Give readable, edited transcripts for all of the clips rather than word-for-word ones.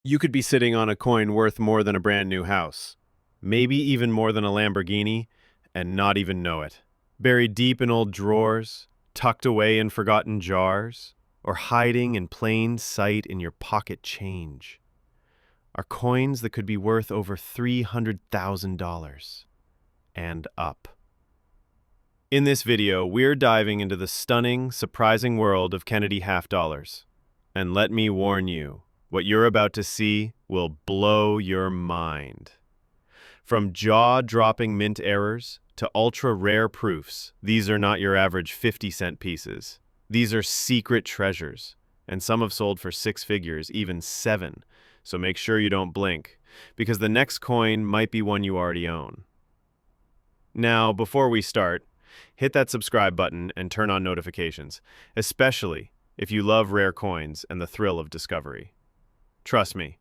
You could be sitting on a coin worth more than a brand new house, maybe even more than a Lamborghini, and not even know it. Buried deep in old drawers, tucked away in forgotten jars, or hiding in plain sight in your pocket change are coins that could be worth over $300,000 and up. In this video, we're diving into the stunning, surprising world of Kennedy half dollars. And let me warn you, what you're about to see will blow your mind. From jaw-dropping mint errors to ultra-rare proofs, these are not your average 50-cent pieces. These are secret treasures, and some have sold for 6 figures, even 7. So make sure you don't blink, because the next coin might be one you already own. Now, before we start, hit that subscribe button and turn on notifications, especially if you love rare coins and the thrill of discovery. Trust me,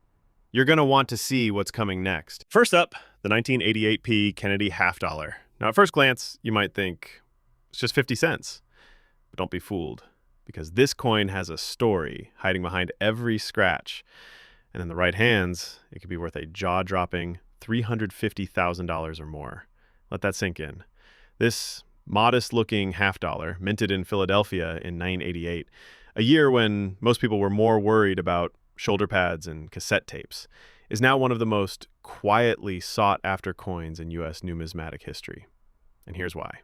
you're going to want to see what's coming next. First up, the 1988p Kennedy half dollar. Now, at first glance, you might think it's just 50 cents. But don't be fooled, because this coin has a story hiding behind every scratch. And in the right hands, it could be worth a jaw-dropping $350,000 or more. Let that sink in. This modest-looking half dollar, minted in Philadelphia in 1988, a year when most people were more worried about shoulder pads and cassette tapes, is now one of the most quietly sought-after coins in U.S. numismatic history. And here's why.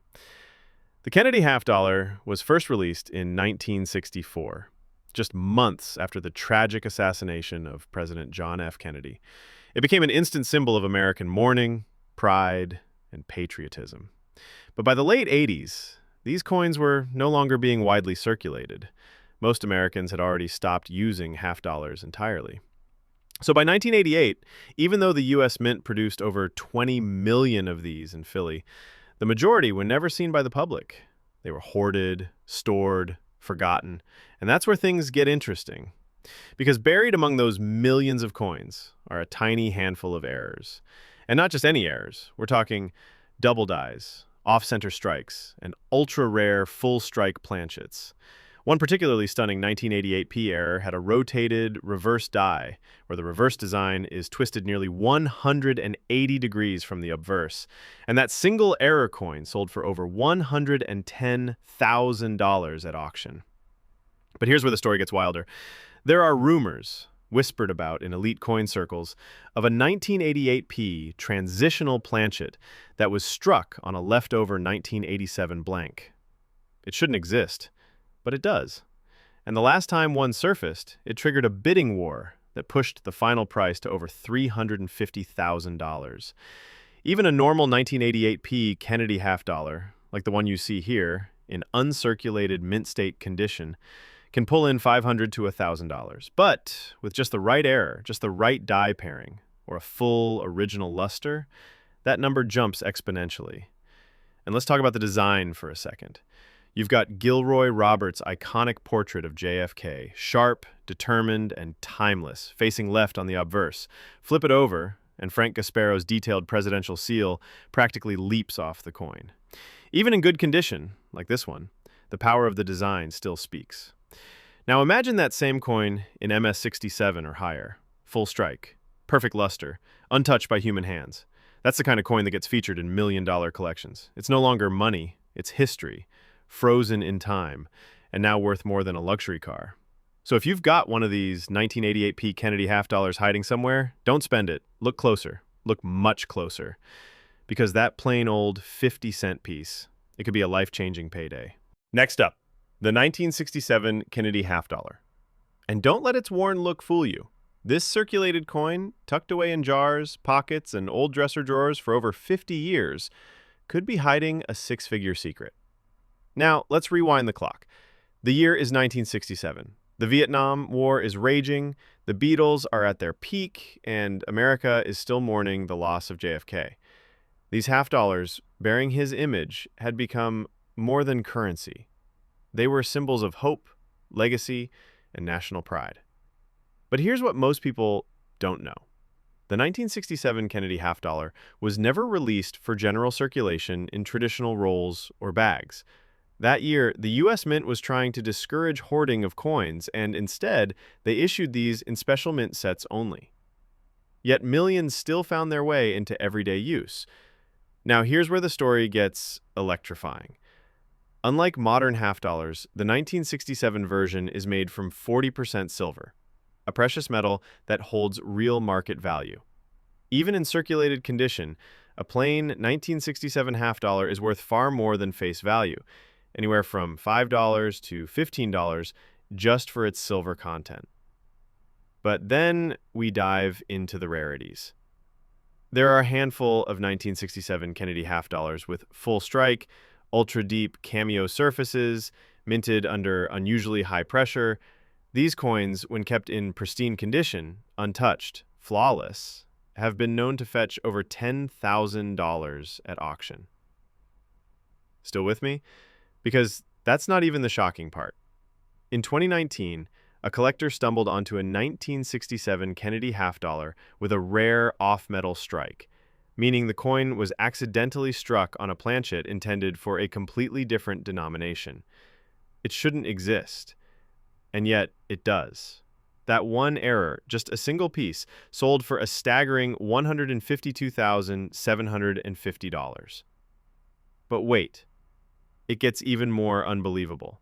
The Kennedy half dollar was first released in 1964, just months after the tragic assassination of President John F. Kennedy. It became an instant symbol of American mourning, pride, and patriotism. But by the late 80s, these coins were no longer being widely circulated. Most Americans had already stopped using half dollars entirely. So by 1988, even though the U.S. Mint produced over 20 million of these in Philly, the majority were never seen by the public. They were hoarded, stored, forgotten, and that's where things get interesting. Because buried among those millions of coins are a tiny handful of errors. And not just any errors. We're talking double dies, off-center strikes, and ultra-rare full-strike planchets. One particularly stunning 1988p error had a rotated reverse die, where the reverse design is twisted nearly 180 degrees from the obverse. And that single error coin sold for over $110,000 at auction. But here's where the story gets wilder. There are rumors, whispered about in elite coin circles, of a 1988p transitional planchet that was struck on a leftover 1987 blank. It shouldn't exist. But it does. And the last time one surfaced, it triggered a bidding war that pushed the final price to over $350,000. Even a normal 1988p Kennedy half dollar, like the one you see here, in uncirculated mint state condition, can pull in $500 to $1,000. But with just the right error, just the right die pairing, or a full original luster, that number jumps exponentially. And let's talk about the design for a second. You've got Gilroy Roberts' iconic portrait of JFK, sharp, determined, and timeless, facing left on the obverse. Flip it over, and Frank Gasparo's detailed presidential seal practically leaps off the coin. Even in good condition, like this one, the power of the design still speaks. Now imagine that same coin in MS-67 or higher. Full strike, perfect luster, untouched by human hands. That's the kind of coin that gets featured in million-dollar collections. It's no longer money, it's history. Frozen in time, and now worth more than a luxury car. So if you've got one of these 1988p Kennedy half dollars hiding somewhere, don't spend it. Look closer. Look much closer. Because that plain old 50-cent piece, it could be a life-changing payday. Next up, the 1967 Kennedy half dollar. And don't let its worn look fool you. This circulated coin, tucked away in jars, pockets, and old dresser drawers for over 50 years, could be hiding a 6-figure secret. Now, let's rewind the clock. The year is 1967. The Vietnam War is raging, the Beatles are at their peak, and America is still mourning the loss of JFK. These half dollars, bearing his image, had become more than currency. They were symbols of hope, legacy, and national pride. But here's what most people don't know. The 1967 Kennedy half dollar was never released for general circulation in traditional rolls or bags. That year, the U.S. Mint was trying to discourage hoarding of coins, and instead, they issued these in special mint sets only. Yet millions still found their way into everyday use. Now, here's where the story gets electrifying. Unlike modern half dollars, the 1967 version is made from 40% silver, a precious metal that holds real market value. Even in circulated condition, a plain 1967 half dollar is worth far more than face value, anywhere from $5 to $15 just for its silver content. But then we dive into the rarities. There are a handful of 1967 Kennedy half dollars with full strike, ultra-deep cameo surfaces, minted under unusually high pressure. These coins, when kept in pristine condition, untouched, flawless, have been known to fetch over $10,000 at auction. Still with me? Because that's not even the shocking part. In 2019, a collector stumbled onto a 1967 Kennedy half dollar with a rare off-metal strike, meaning the coin was accidentally struck on a planchet intended for a completely different denomination. It shouldn't exist, and yet it does. That one error, just a single piece, sold for a staggering $152,750. But wait, it gets even more unbelievable.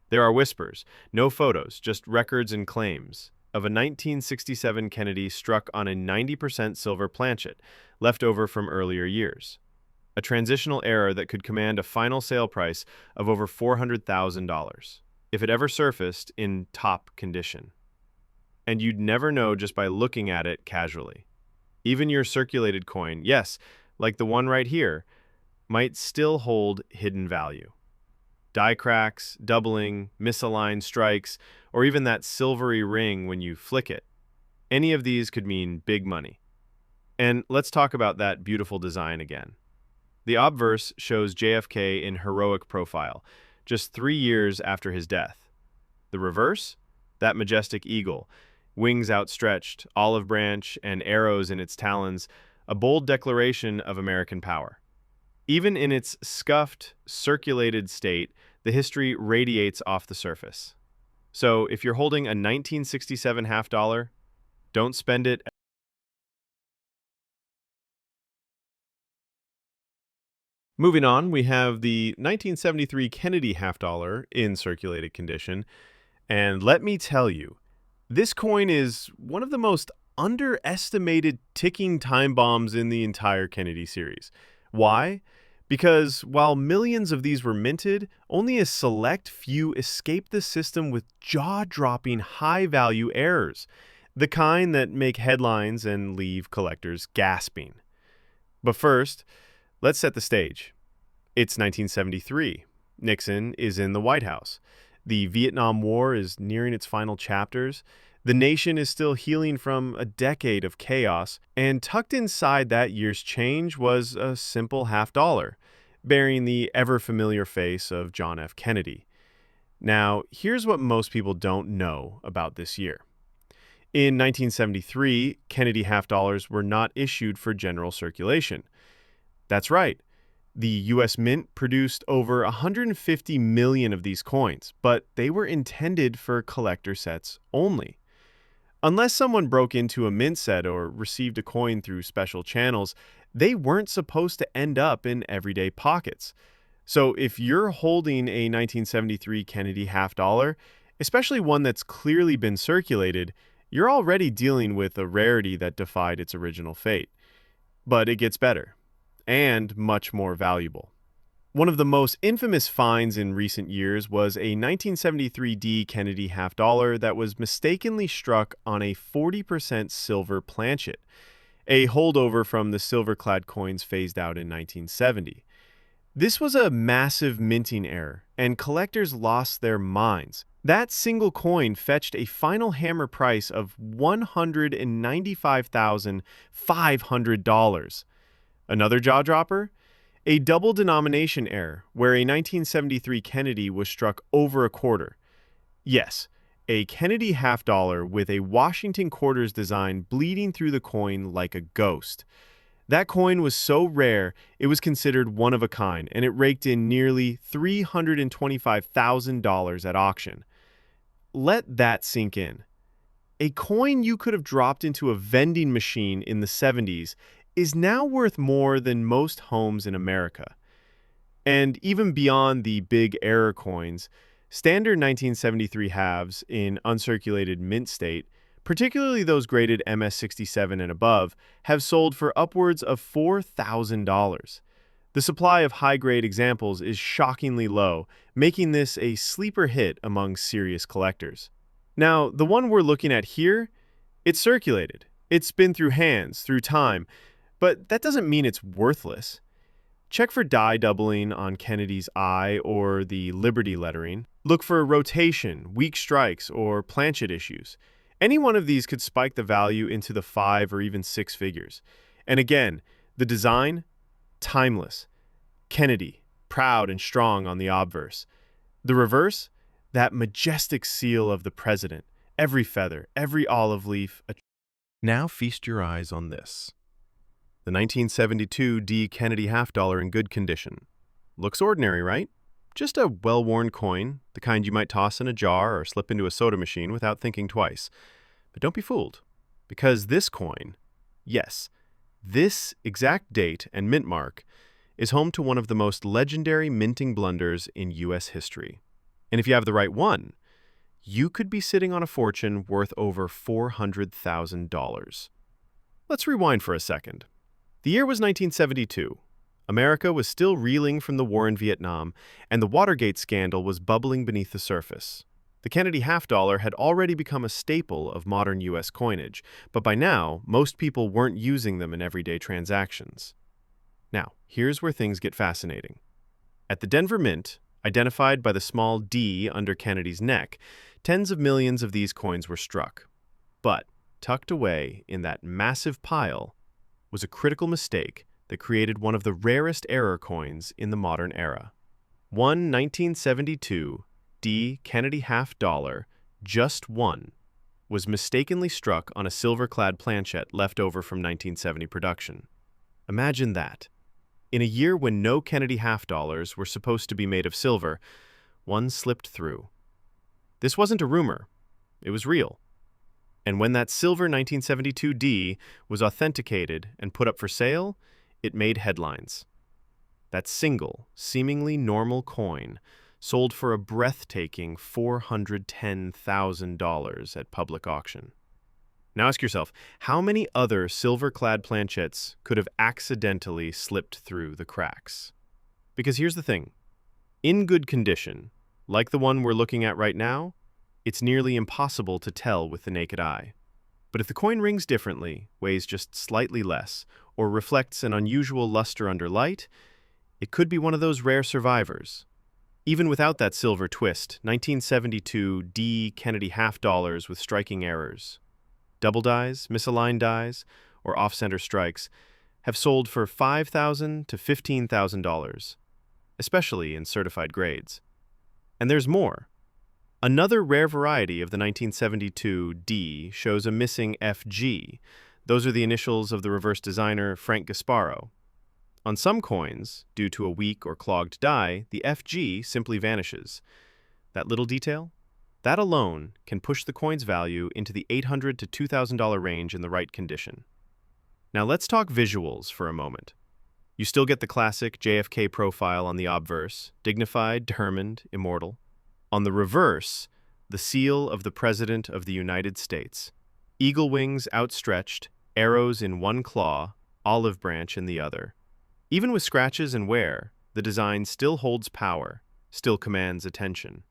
There are whispers, no photos, just records and claims, of a 1967 Kennedy struck on a 90% silver planchet, left over from earlier years. A transitional error that could command a final sale price of over $400,000, if it ever surfaced in top condition. And you'd never know just by looking at it casually. Even your circulated coin, yes, like the one right here, might still hold hidden value. Die cracks, doubling, misaligned strikes, or even that silvery ring when you flick it. Any of these could mean big money. And let's talk about that beautiful design again. The obverse shows JFK in heroic profile, just 3 years after his death. The reverse? That majestic eagle, wings outstretched, olive branch, and arrows in its talons, a bold declaration of American power. Even in its scuffed, circulated state, the history radiates off the surface. So if you're holding a 1967 half dollar, don't spend it. Moving on, we have the 1973 Kennedy half dollar in circulated condition. And let me tell you, this coin is one of the most underestimated ticking time bombs in the entire Kennedy series. Why? Because while millions of these were minted, only a select few escaped the system with jaw-dropping high-value errors, the kind that make headlines and leave collectors gasping. But first, let's set the stage. It's 1973. Nixon is in the White House. The Vietnam War is nearing its final chapters. The nation is still healing from a decade of chaos, and tucked inside that year's change was a simple half dollar, bearing the ever-familiar face of John F. Kennedy. Now, here's what most people don't know about this year. In 1973, Kennedy half dollars were not issued for general circulation. That's right. The U.S. Mint produced over 150 million of these coins, but they were intended for collector sets only. Unless someone broke into a mint set or received a coin through special channels, they weren't supposed to end up in everyday pockets. So if you're holding a 1973 Kennedy half dollar, especially one that's clearly been circulated, you're already dealing with a rarity that defied its original fate. But it gets better, and much more valuable. One of the most infamous finds in recent years was a 1973 D Kennedy half dollar that was mistakenly struck on a 40% silver planchet, a holdover from the silver-clad coins phased out in 1970. This was a massive minting error, and collectors lost their minds. That single coin fetched a final hammer price of $195,500. Another jaw-dropper? A double denomination error, where a 1973 Kennedy was struck over a quarter. Yes, a Kennedy half dollar with a Washington quarters design bleeding through the coin like a ghost. That coin was so rare, it was considered one of a kind, and it raked in nearly $325,000 at auction. Let that sink in. A coin you could have dropped into a vending machine in the 70s is now worth more than most homes in America. And even beyond the big error coins, standard 1973 halves in uncirculated mint state, particularly those graded MS-67 and above, have sold for upwards of $4,000. The supply of high-grade examples is shockingly low, making this a sleeper hit among serious collectors. Now, the one we're looking at here, it's circulated. It's been through hands, through time, but that doesn't mean it's worthless. Check for die doubling on Kennedy's eye or the Liberty lettering. Look for rotation, weak strikes, or planchet issues. Any one of these could spike the value into the 5 or even 6 figures. And again, the design, timeless. Kennedy, proud and strong on the obverse. The reverse, that majestic seal of the president, every feather, every olive leaf. Now feast your eyes on this. The 1972 D Kennedy half-dollar in good condition. Looks ordinary, right? Just a well-worn coin, the kind you might toss in a jar or slip into a soda machine without thinking twice. But don't be fooled, because this coin, yes, this exact date and mint mark, is home to one of the most legendary minting blunders in U.S. history. And if you have the right one, you could be sitting on a fortune worth over $400,000. Let's rewind for a second. The year was 1972. America was still reeling from the war in Vietnam, and the Watergate scandal was bubbling beneath the surface. The Kennedy half-dollar had already become a staple of modern U.S. coinage, but by now, most people weren't using them in everyday transactions. Now, here's where things get fascinating. At the Denver Mint, identified by the small D under Kennedy's neck, tens of millions of these coins were struck. But, tucked away in that massive pile, was a critical mistake that created one of the rarest error coins in the modern era. One 1972 D Kennedy half-dollar, just one, was mistakenly struck on a silver-clad planchet left over from 1970 production. Imagine that. In a year when no Kennedy half-dollars were supposed to be made of silver, one slipped through. This wasn't a rumor. It was real. And when that silver 1972 D was authenticated and put up for sale, it made headlines. That single, seemingly normal coin sold for a breathtaking $410,000 at public auction. Now ask yourself, how many other silver-clad planchets could have accidentally slipped through the cracks? Because here's the thing. In good condition, like the one we're looking at right now, it's nearly impossible to tell with the naked eye. But if the coin rings differently, weighs just slightly less, or reflects an unusual luster under light, it could be one of those rare survivors. Even without that silver twist, 1972 D Kennedy half-dollars with striking errors, double dies, misaligned dies, or off-center strikes, have sold for $5,000 to $15,000, especially in certified grades. And there's more. Another rare variety of the 1972 D shows a missing FG. Those are the initials of the reverse designer Frank Gasparo. On some coins, due to a weak or clogged die, the FG simply vanishes. That little detail? That alone can push the coin's value into the $800 to $2,000 range in the right condition. Now let's talk visuals for a moment. You still get the classic JFK profile on the obverse, dignified, determined, immortal. On the reverse, the seal of the President of the United States. Eagle wings outstretched, arrows in one claw, olive branch in the other. Even with scratches and wear, the design still holds power, still commands attention.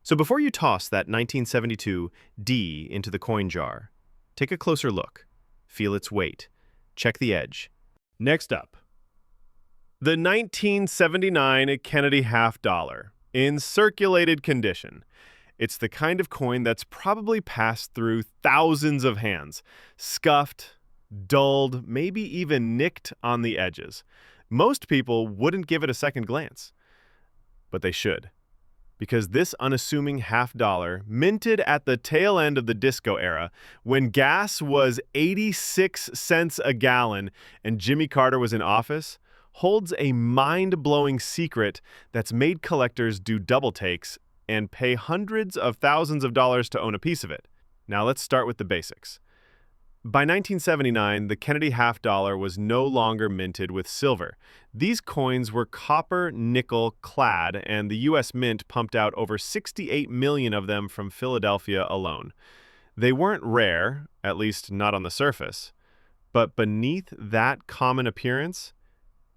So before you toss that 1972 D into the coin jar, take a closer look. Feel its weight. Check the edge. Next up, the 1979 Kennedy half-dollar. In circulated condition. It's the kind of coin that's probably passed through thousands of hands, scuffed, dulled, maybe even nicked on the edges. Most people wouldn't give it a second glance, but they should. Because this unassuming half-dollar, minted at the tail end of the disco era, when gas was 86 cents a gallon and Jimmy Carter was in office, holds a mind-blowing secret that's made collectors do double takes and pay hundreds of thousands of dollars to own a piece of it. Now let's start with the basics. By 1979, the Kennedy half-dollar was no longer minted with silver. These coins were copper-nickel clad, and the U.S. Mint pumped out over 68 million of them from Philadelphia alone. They weren't rare, at least not on the surface, but beneath that common appearance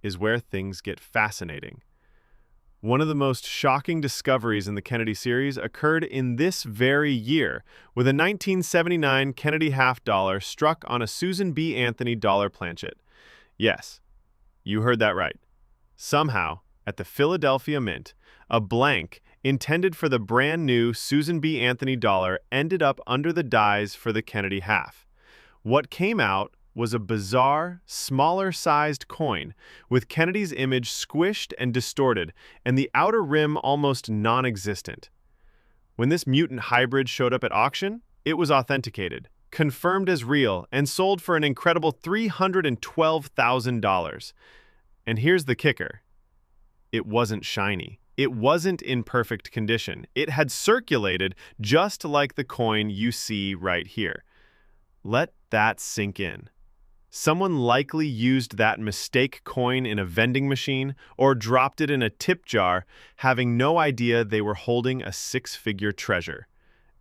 is where things get fascinating. One of the most shocking discoveries in the Kennedy series occurred in this very year, with a 1979 Kennedy half-dollar struck on a Susan B. Anthony dollar planchet. Yes, you heard that right. Somehow, at the Philadelphia Mint, a blank intended for the brand new Susan B. Anthony dollar ended up under the dies for the Kennedy half. What came out was a bizarre, smaller-sized coin with Kennedy's image squished and distorted and the outer rim almost non-existent. When this mutant hybrid showed up at auction, it was authenticated, confirmed as real, and sold for an incredible $312,000. And here's the kicker. It wasn't shiny. It wasn't in perfect condition. It had circulated just like the coin you see right here. Let that sink in. Someone likely used that mistake coin in a vending machine or dropped it in a tip jar, having no idea they were holding a six-figure treasure.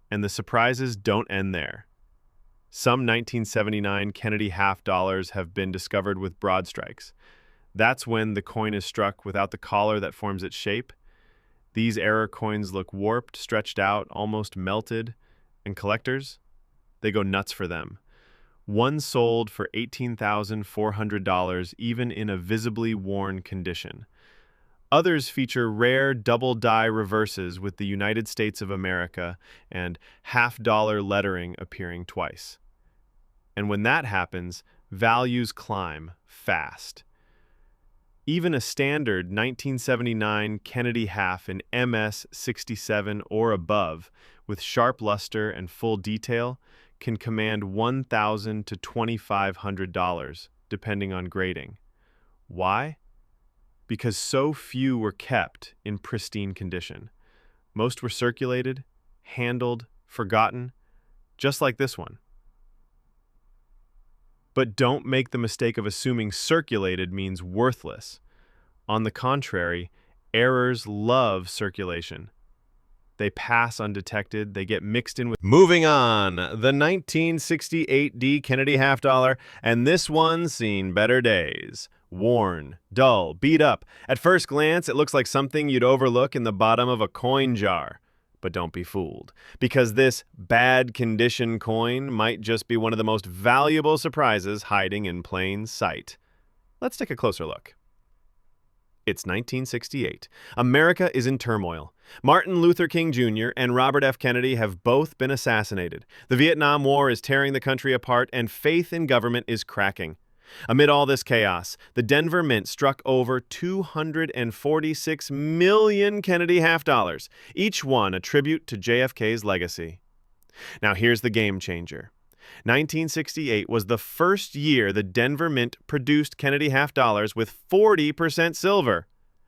And the surprises don't end there. Some 1979 Kennedy half-dollars have been discovered with broad strikes. That's when the coin is struck without the collar that forms its shape. These error coins look warped, stretched out, almost melted, and collectors, they go nuts for them. One sold for $18,400, even in a visibly worn condition. Others feature rare double-die reverses with the United States of America and half-dollar lettering appearing twice. And when that happens, values climb fast. Even a standard 1979 Kennedy half in MS 67 or above, with sharp luster and full detail, can command $1,000 to $2,500, depending on grading. Why? Because so few were kept in pristine condition. Most were circulated, handled, forgotten, just like this one. But don't make the mistake of assuming circulated means worthless. On the contrary, errors love circulation. They pass undetected, they get mixed in with... Moving on, the 1968 D Kennedy half-dollar, and this one's seen better days. Worn, dull, beat up. At first glance, it looks like something you'd overlook in the bottom of a coin jar. But don't be fooled, because this bad condition coin might just be one of the most valuable surprises hiding in plain sight. Let's take a closer look. It's 1968. America is in turmoil. Martin Luther King Jr. and Robert F. Kennedy have both been assassinated. The Vietnam War is tearing the country apart, and faith in government is cracking. Amid all this chaos, the Denver Mint struck over 246 million Kennedy half-dollars, each one a tribute to JFK's legacy. Now here's the game changer. 1968 was the first year the Denver Mint produced Kennedy half-dollars with 40% silver.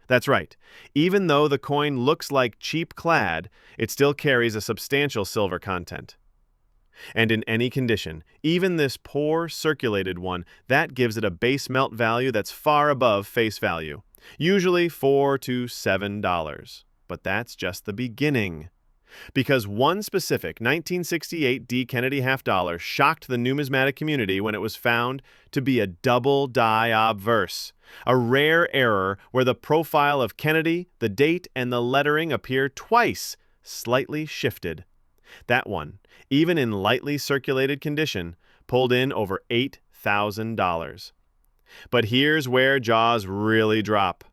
That's right. Even though the coin looks like cheap clad, it still carries a substantial silver content. And in any condition, even this poor circulated one, that gives it a base melt value that's far above face value, usually $4 to $7. But that's just the beginning. Because one specific 1968 D Kennedy half-dollar shocked the numismatic community when it was found to be a double-die obverse, a rare error where the profile of Kennedy, the date, and the lettering appear twice, slightly shifted. That one, even in lightly circulated condition, pulled in over $8,000. But here's where jaws really drop.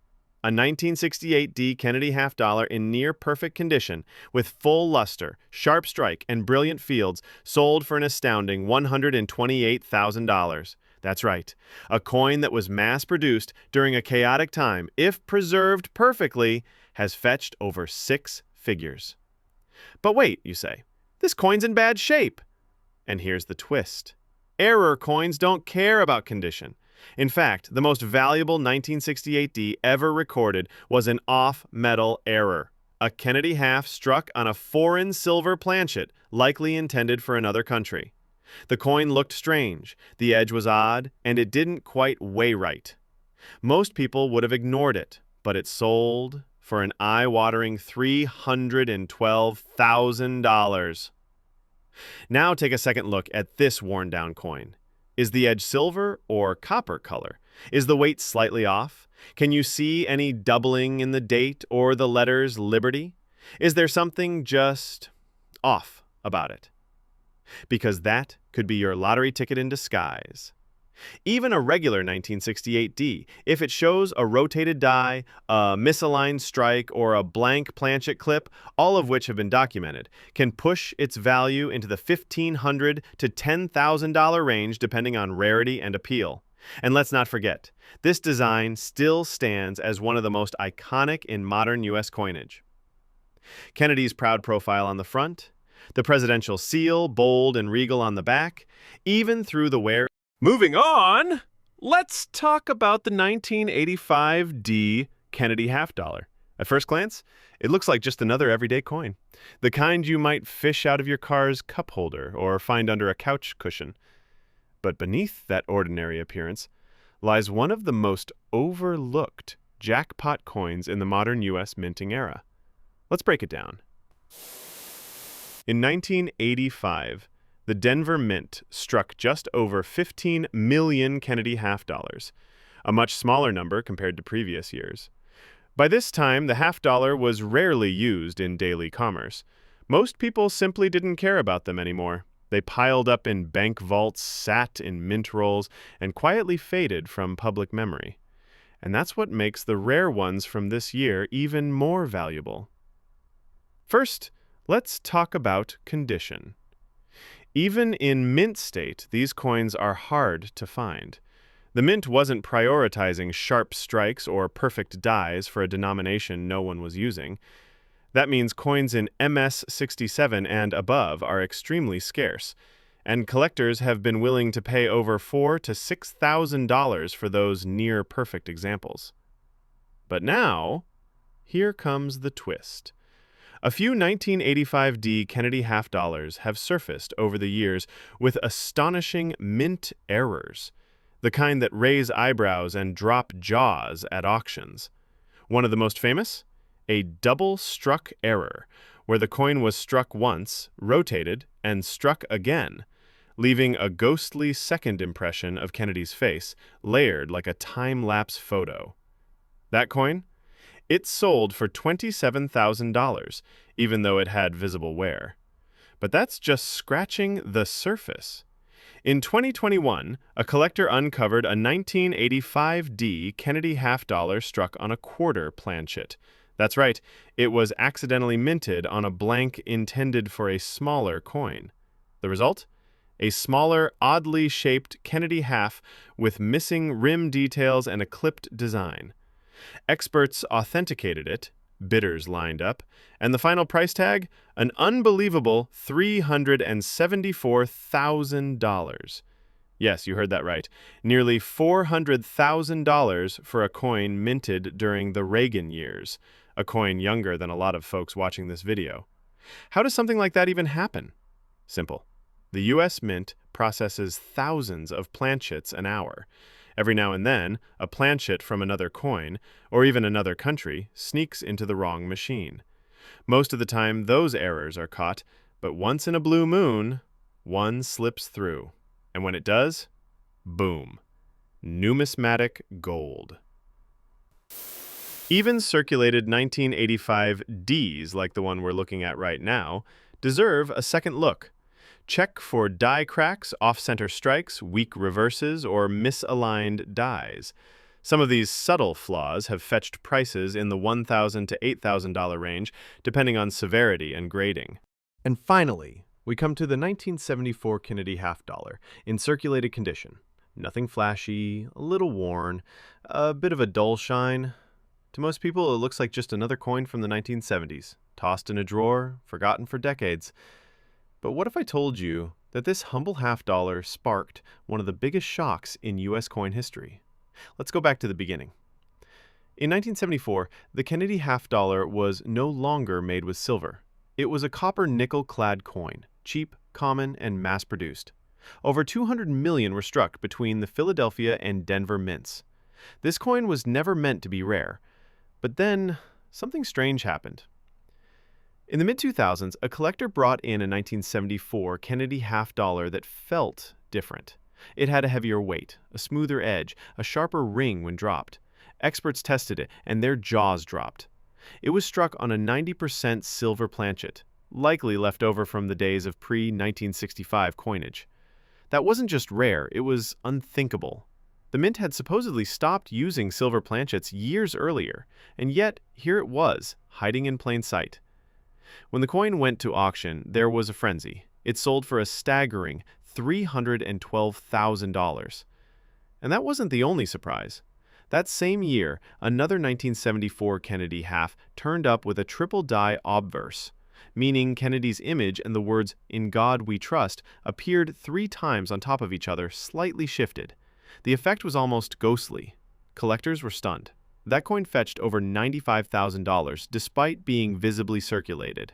A 1968 D Kennedy half-dollar in near-perfect condition, with full luster, sharp strike, and brilliant fields, sold for an astounding $128,000. That's right, a coin that was mass-produced during a chaotic time, if preserved perfectly, has fetched over six figures. But wait, you say, this coin's in bad shape. And here's the twist. Error coins don't care about condition. In fact, the most valuable 1968D ever recorded was an off-metal error. A Kennedy half struck on a foreign silver planchet, likely intended for another country. The coin looked strange, the edge was odd, and it didn't quite weigh right. Most people would have ignored it, but it sold for an eye-watering $312,000. Now take a second look at this worn-down coin. Is the edge silver or copper color? Is the weight slightly off? Can you see any doubling in the date or the letters Liberty? Is there something just off about it? Because that could be your lottery ticket in disguise. Even a regular 1968D, if it shows a rotated die, a misaligned strike, or a blank planchet clip, all of which have been documented, can push its value into the $1,500 to $10,000 range depending on rarity and appeal. And let's not forget, this design still stands as one of the most iconic in modern U.S. coinage. Kennedy's proud profile on the front, the presidential seal, bold and regal on the back, even through the wear. Moving on, let's talk about the 1985D Kennedy half dollar. At first glance, it looks like just another everyday coin, the kind you might fish out of your car's cup holder or find under a couch cushion. But beneath that ordinary appearance lies one of the most overlooked jackpot coins in the modern U.S. minting era. Let's break it down. In 1985, the Denver Mint struck just over 15 million Kennedy half dollars, a much smaller number compared to previous years. By this time, the half dollar was rarely used in daily commerce. Most people simply didn't care about them anymore. They piled up in bank vaults, sat in mint rolls, and quietly faded from public memory. And that's what makes the rare ones from this year even more valuable. First, let's talk about condition. Even in mint state, these coins are hard to find. The mint wasn't prioritizing sharp strikes or perfect dies for a denomination no one was using. That means coins in MS-67 and above are extremely scarce, and collectors have been willing to pay over $4,000 to $6,000 for those near-perfect examples. But now, here comes the twist. A few 1985D Kennedy half dollars have surfaced over the years with astonishing mint errors, the kind that raise eyebrows and drop jaws at auctions. One of the most famous? A double-struck error, where the coin was struck once, rotated, and struck again, leaving a ghostly second impression of Kennedy's face, layered like a time-lapse photo. That coin? It sold for $27,000, even though it had visible wear. But that's just scratching the surface. In 2021, a collector uncovered a 1985D Kennedy half dollar struck on a quarter planchet. That's right, it was accidentally minted on a blank intended for a smaller coin. The result? A smaller, oddly shaped Kennedy half with missing rim details and a clipped design. Experts authenticated it, bidders lined up, and the final price tag? An unbelievable $374,000. Yes, you heard that right. Nearly $400,000 for a coin minted during the Reagan years, a coin younger than a lot of folks watching this video. How does something like that even happen? Simple. The U.S. Mint processes thousands of planchets an hour. Every now and then, a planchet from another coin, or even another country, sneaks into the wrong machine. Most of the time, those errors are caught, but once in a blue moon, one slips through. And when it does, boom, numismatic gold. Even circulated 1985 Ds, like the one we're looking at right now, deserve a second look. Check for die cracks, off-center strikes, weak reverses, or misaligned dies. Some of these subtle flaws have fetched prices in the $1,000 to $8,000 range, depending on severity and grading. And finally, we come to the 1974 Kennedy half dollar in circulated condition. Nothing flashy, a little worn, a bit of a dull shine. To most people, it looks like just another coin from the 1970s, tossed in a drawer, forgotten for decades. But what if I told you that this humble half-dollar sparked one of the biggest shocks in U.S. coin history? Let's go back to the beginning. In 1974, the Kennedy half-dollar was no longer made with silver. It was a copper nickel-clad coin, cheap, common, and mass-produced. Over 200 million were struck between the Philadelphia and Denver mints. This coin was never meant to be rare. But then, something strange happened. In the mid-2000s, a collector brought in a 1974 Kennedy half-dollar that felt different. It had a heavier weight, a smoother edge, a sharper ring when dropped. Experts tested it, and their jaws dropped. It was struck on a 90% silver planchet, likely left over from the days of pre-1965 coinage. That wasn't just rare, it was unthinkable. The mint had supposedly stopped using silver planchets years earlier, and yet here it was, hiding in plain sight. When the coin went to auction, there was a frenzy. It sold for a staggering $312,000. And that wasn't the only surprise. That same year, another 1974 Kennedy half turned up with a triple die obverse, meaning Kennedy's image and the words "In God We Trust" appeared 3 times on top of each other, slightly shifted. The effect was almost ghostly. Collectors were stunned. That coin fetched over $95,000 despite being visibly circulated.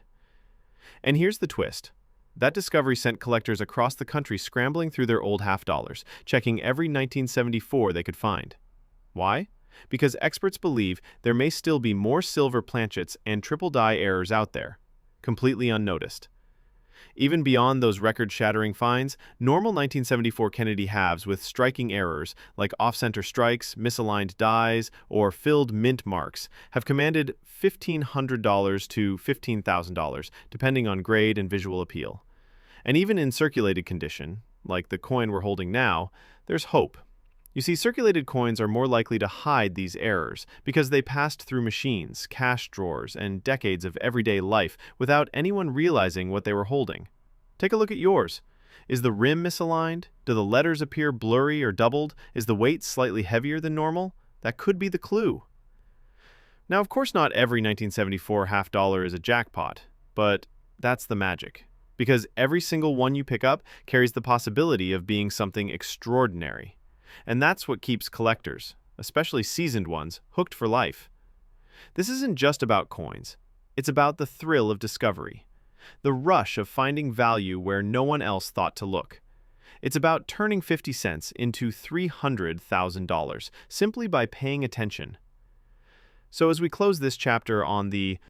And here's the twist. That discovery sent collectors across the country scrambling through their old half-dollars, checking every 1974 they could find. Why? Because experts believe there may still be more silver planchets and triple die errors out there, completely unnoticed. Even beyond those record-shattering finds, normal 1974 Kennedy halves with striking errors like off-center strikes, misaligned dies, or filled mint marks have commanded $1,500 to $15,000, depending on grade and visual appeal. And even in circulated condition, like the coin we're holding now, there's hope. You see, circulated coins are more likely to hide these errors because they passed through machines, cash drawers, and decades of everyday life without anyone realizing what they were holding. Take a look at yours. Is the rim misaligned? Do the letters appear blurry or doubled? Is the weight slightly heavier than normal? That could be the clue. Now, of course, not every 1974 half-dollar is a jackpot, but that's the magic. Because every single one you pick up carries the possibility of being something extraordinary. And that's what keeps collectors, especially seasoned ones, hooked for life. This isn't just about coins. It's about the thrill of discovery, the rush of finding value where no one else thought to look. It's about turning 50 cents into $300,000 simply by paying attention. So as we close this chapter on the